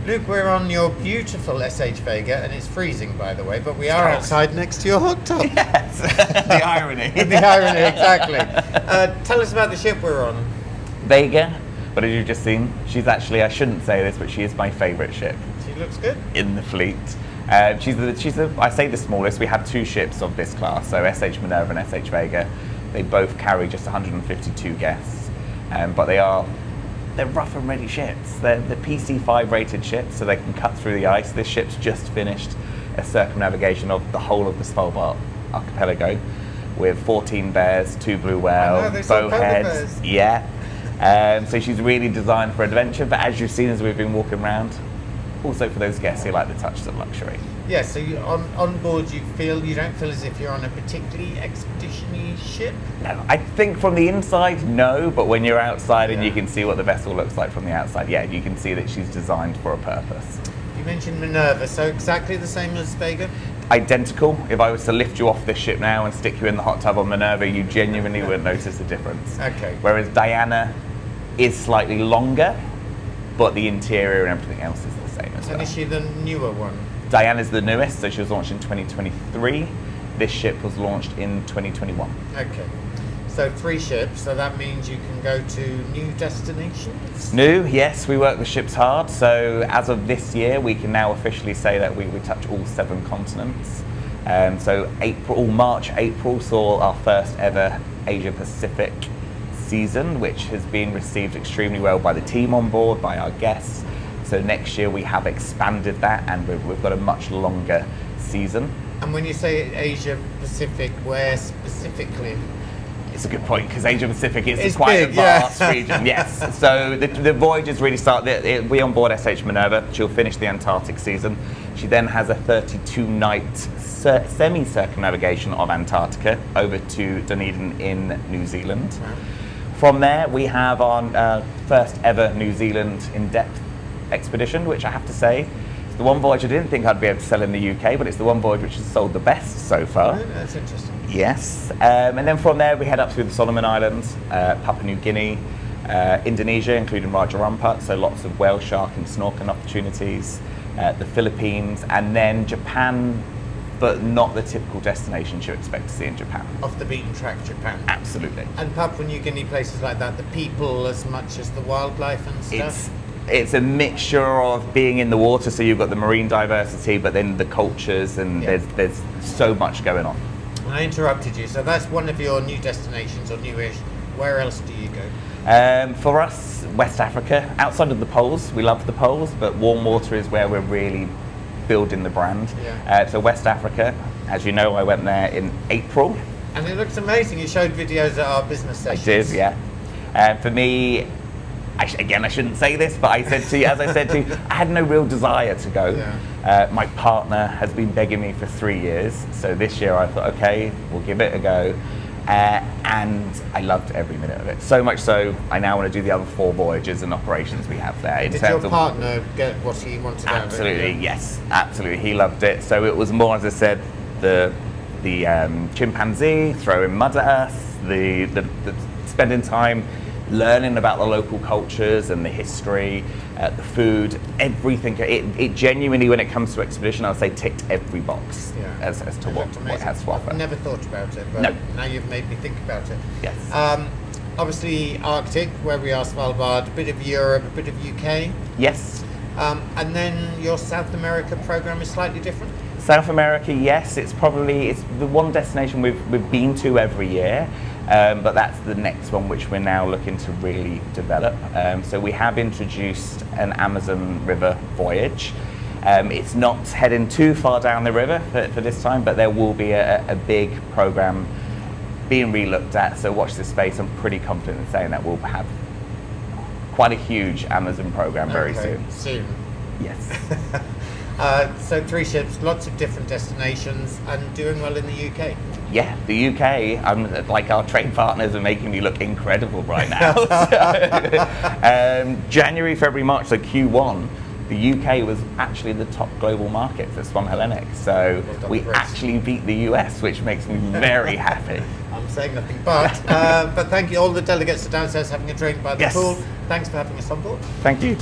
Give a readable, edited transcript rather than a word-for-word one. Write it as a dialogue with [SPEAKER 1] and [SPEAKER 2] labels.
[SPEAKER 1] Luke, we're on your beautiful SH Vega, and it's freezing, by the way, but we are outside next to your hot tub.
[SPEAKER 2] Yes, the irony.
[SPEAKER 1] The irony, exactly. Tell us about the ship we're on.
[SPEAKER 2] Vega, what have you just seen? She's actually, I shouldn't say this, but she is my favourite ship.
[SPEAKER 1] She looks good.
[SPEAKER 2] In the fleet. She's I say the smallest. We have two ships of this class, so SH Minerva and SH Vega. They both carry just 152 guests, but they're rough and ready ships. They're the PC5 rated ships, so they can cut through the ice. This ship's just finished a circumnavigation of the whole of the Svalbard archipelago with 14 bears, 2 blue whale, bowheads. Yeah. So she's really designed for adventure, but as you've seen as we've been walking around, also for those guests who like the touches of luxury.
[SPEAKER 1] Yeah, so on board you don't feel as if you're on a particularly expedition-y ship?
[SPEAKER 2] No, I think from the inside, no, but when you're outside and you can see what the vessel looks like from the outside, yeah, you can see that she's designed for a purpose.
[SPEAKER 1] You mentioned Minerva, so exactly the same as Vega?
[SPEAKER 2] Identical. If I was to lift you off this ship now and stick you in the hot tub on Minerva, you genuinely wouldn't notice the difference.
[SPEAKER 1] Okay.
[SPEAKER 2] Whereas Diana is slightly longer, but the interior and everything else is the same as well.
[SPEAKER 1] And is she the newer one?
[SPEAKER 2] Diana's the newest, so she was launched in 2023. This ship was launched in 2021.
[SPEAKER 1] Okay. So 3 ships, so that means you can go to new destinations?
[SPEAKER 2] New, yes, we work the ships hard. So as of this year, we can now officially say that we touch all 7 continents. So March, April saw our first ever Asia Pacific season, which has been received extremely well by the team on board, by our guests. So next year we have expanded that, and we've got a much longer season.
[SPEAKER 1] And when you say Asia Pacific, where specifically?
[SPEAKER 2] It's a good point, because Asia Pacific is quite a vast region. Yes. So the voyages really start. We on board SH Minerva. She'll finish the Antarctic season. She then has a 32-night semi-circumnavigation of Antarctica over to Dunedin in New Zealand. Wow. From there, we have our first ever New Zealand in-depth expedition, which I have to say is the one voyage I didn't think I'd be able to sell in the UK, but it's the one voyage which has sold the best so far.
[SPEAKER 1] Oh, that's interesting.
[SPEAKER 2] Yes. And then from there, we head up through the Solomon Islands, Papua New Guinea, Indonesia, including Raja Ampat, so lots of whale shark and snorkeling opportunities, the Philippines, and then Japan, but not the typical destinations you expect to see in Japan.
[SPEAKER 1] Off the beaten track Japan.
[SPEAKER 2] Absolutely.
[SPEAKER 1] And Papua New Guinea, places like that, the people as much as the wildlife and stuff?
[SPEAKER 2] It's a mixture of being in the water, so you've got the marine diversity, but then the cultures, and there's so much going on.
[SPEAKER 1] I interrupted you, so that's one of your new destinations, or newish. Where else do you go?
[SPEAKER 2] For us, West Africa, outside of the poles. We love the poles, but warm water is where we're really building the brand. Yeah. So West Africa, as you know, I went there in April.
[SPEAKER 1] And it looks amazing. You showed videos at our business sessions.
[SPEAKER 2] I did, yeah. For me, I shouldn't say this, but as I said to you, I had no real desire to go. Yeah. My partner has been begging me for 3 years, so this year I thought, okay, we'll give it a go. And I loved every minute of it. So much so, I now want to do the other 4 voyages and operations we have there.
[SPEAKER 1] Did your partner get what he wanted out of it?
[SPEAKER 2] Absolutely, yes, absolutely. He loved it. So it was more, as I said, the chimpanzee throwing mud at us, the spending time learning about the local cultures and the history, the food, everything. It genuinely, when it comes to expedition, I would say ticked every box as to what it has to offer.
[SPEAKER 1] I've never thought about it, but now you've made me think about it.
[SPEAKER 2] Yes.
[SPEAKER 1] Obviously Arctic, where we are, Svalbard, a bit of Europe, a bit of UK.
[SPEAKER 2] Yes.
[SPEAKER 1] And then your South America program is slightly different?
[SPEAKER 2] South America, yes. It's the one destination we've been to every year. But that's the next one which we're now looking to really develop. So we have introduced an Amazon River voyage. It's not heading too far down the river for this time, but there will be a big program being re-looked at. So watch this space. I'm pretty confident in saying that we'll have quite a huge Amazon program very soon.
[SPEAKER 1] Soon.
[SPEAKER 2] Yes.
[SPEAKER 1] So 3 ships, lots of different destinations, and doing well in the UK.
[SPEAKER 2] Yeah, the UK, like our trade partners are making me look incredible right now. January, February, March, so Q1, the UK was actually the top global market for Swan Hellenic. So we actually beat the US, which makes me very happy.
[SPEAKER 1] I'm saying nothing, but thank you. All the delegates are downstairs having a drink by the pool. Thanks for having us on board.
[SPEAKER 2] Thank you.